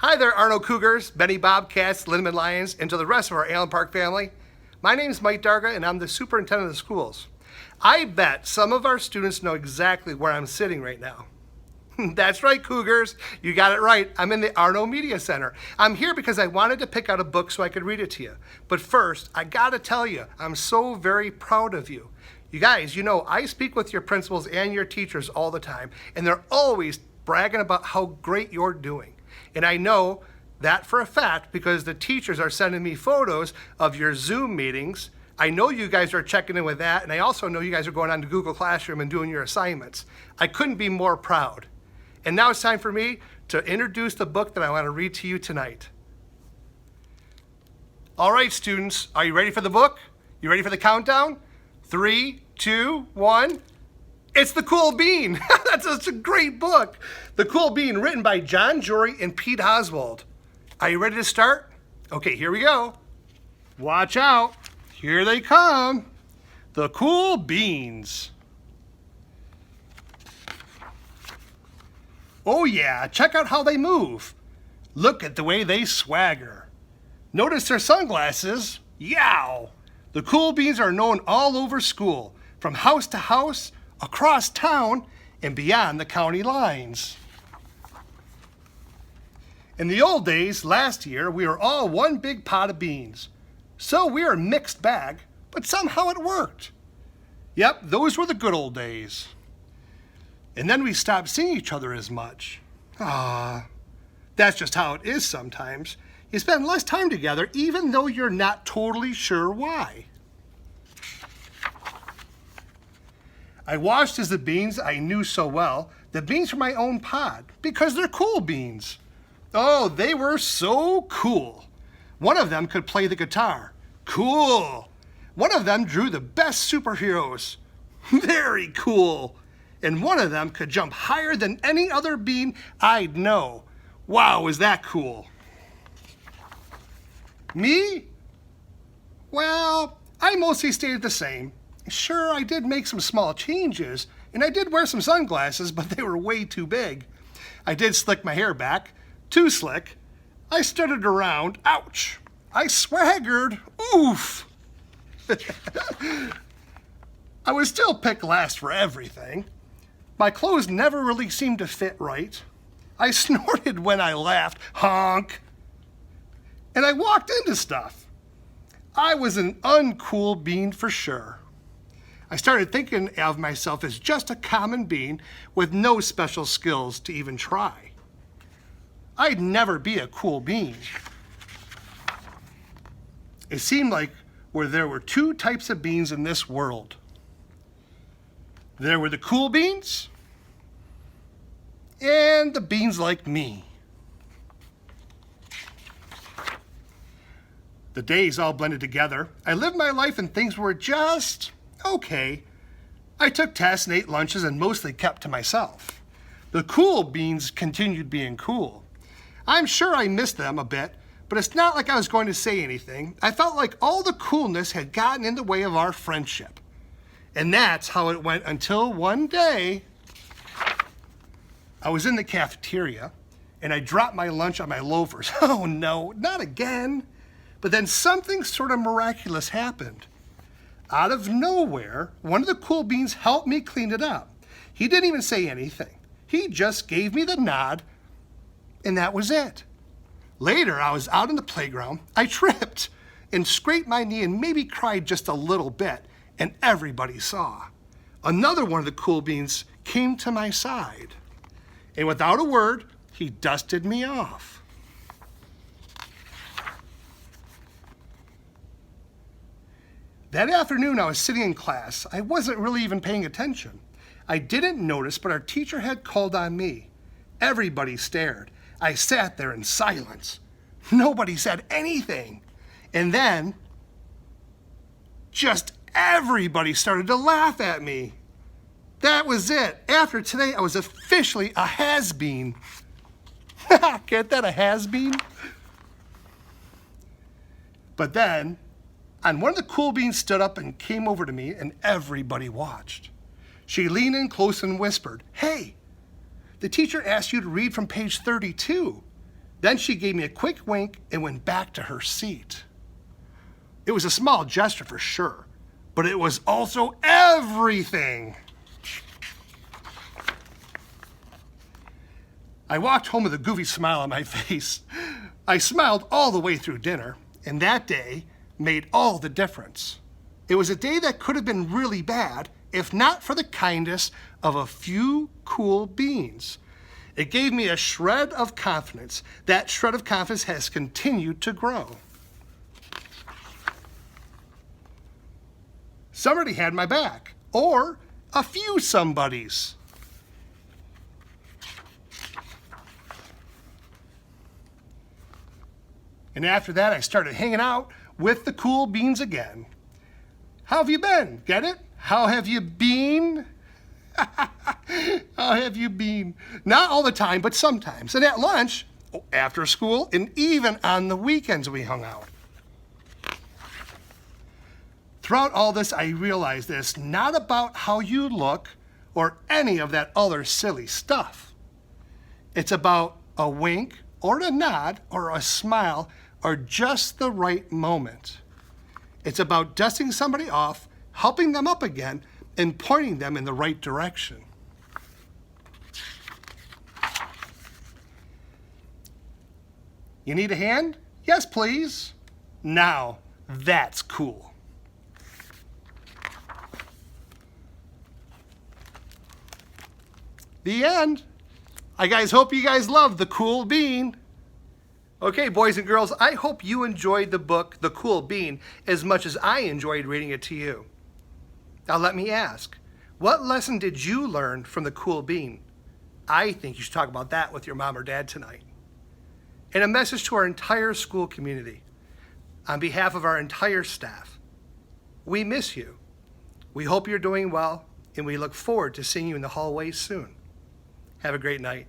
Hi there, Arno Cougars, Benny Bobcats, Lindemann Lions, and to the rest of our Allen Park family. My name is Mike Darga, and I'm the superintendent of the schools. I bet some of our students know exactly where I'm sitting right now. That's right, Cougars. You got it right. I'm in the Arno Media Center. I'm here because I wanted to pick out a book so I could read it to you. But first, I gotta tell you, I'm so very proud of you. You guys, you know, I speak with your principals and your teachers all the time, and they're always bragging about how great you're doing. And I know that for a fact because the teachers are sending me photos of your Zoom meetings. I know you guys are checking in with that, and I also know you guys are going on to Google Classroom and doing your assignments. I couldn't be more proud. And now it's time for me to introduce the book that I want to read to you tonight. All right, students, are you ready for the book? You ready for the countdown? 3, 2, 1. It's The Cool Bean. That's such a great book. The Cool Bean, written by John Jory and Pete Oswald. Are you ready to start? Okay, here we go. Watch out. Here they come. The Cool Beans. Oh yeah, check out how they move. Look at the way they swagger. Notice their sunglasses. Yow! The Cool Beans are known all over school, from house to house, across town, and beyond the county lines. In the old days, last year, we were all one big pot of beans. So we are a mixed bag, but somehow it worked. Yep, those were the good old days. And then we stopped seeing each other as much. That's just how it is sometimes. You spend less time together even though you're not totally sure why. I watched as the beans I knew so well, the beans from my own pod, because they're cool beans. Oh, they were so cool. One of them could play the guitar. Cool. One of them drew the best superheroes. Very cool. And one of them could jump higher than any other bean I'd know. Wow, is that cool. Me? Well, I mostly stayed the same. Sure, I did make some small changes, and I did wear some sunglasses, but they were way too big. I did slick my hair back, too slick. I stuttered around, ouch. I swaggered, oof. I would still pick last for everything. My clothes never really seemed to fit right. I snorted when I laughed, honk. And I walked into stuff. I was an uncool bean for sure. I started thinking of myself as just a common bean with no special skills to even try. I'd never be a cool bean. It seemed like there were two types of beans in this world. There were the cool beans and the beans like me. The days all blended together. I lived my life and things were just okay. I took tests and ate lunches and mostly kept to myself. The cool beans continued being cool. I'm sure I missed them a bit, but it's not like I was going to say anything. I felt like all the coolness had gotten in the way of our friendship. And that's how it went until one day, I was in the cafeteria and I dropped my lunch on my loafers. Oh no, not again. But then something sort of miraculous happened. Out of nowhere, one of the cool beans helped me clean it up. He didn't even say anything. He just gave me the nod, and that was it. Later, I was out in the playground. I tripped and scraped my knee and maybe cried just a little bit, and everybody saw. Another one of the cool beans came to my side, and without a word, he dusted me off. That afternoon, I was sitting in class. I wasn't really even paying attention. I didn't notice, but our teacher had called on me. Everybody stared. I sat there in silence. Nobody said anything. And then, just everybody started to laugh at me. That was it. After today, I was officially a has-been. Get that, a has-been? But then, and one of the cool beans stood up and came over to me, and everybody watched. She leaned in close and whispered, "Hey, the teacher asked you to read from page 32. Then she gave me a quick wink and went back to her seat. It was a small gesture for sure, but it was also everything. I walked home with a goofy smile on my face. I smiled all the way through dinner, and that day made all the difference. It was a day that could have been really bad if not for the kindness of a few cool beans. It gave me a shred of confidence. That shred of confidence has continued to grow. Somebody had my back, or a few somebodies. And after that, I started hanging out with the cool beans again. How have you been? Get it? How have you been? How have you been? Not all the time, but sometimes. And at lunch, after school, and even on the weekends we hung out. Throughout all this, I realized that it's not about how you look or any of that other silly stuff. It's about a wink or a nod or a smile or just the right moment. It's about dusting somebody off, helping them up again, and pointing them in the right direction. You need a hand? Yes, please. Now, that's cool. The end. I hope you guys love The Cool Bean. Okay, boys and girls, I hope you enjoyed the book, The Cool Bean, as much as I enjoyed reading it to you. Now let me ask, what lesson did you learn from The Cool Bean? I think you should talk about that with your mom or dad tonight. And a message to our entire school community. On behalf of our entire staff, we miss you. We hope you're doing well, and we look forward to seeing you in the hallways soon. Have a great night.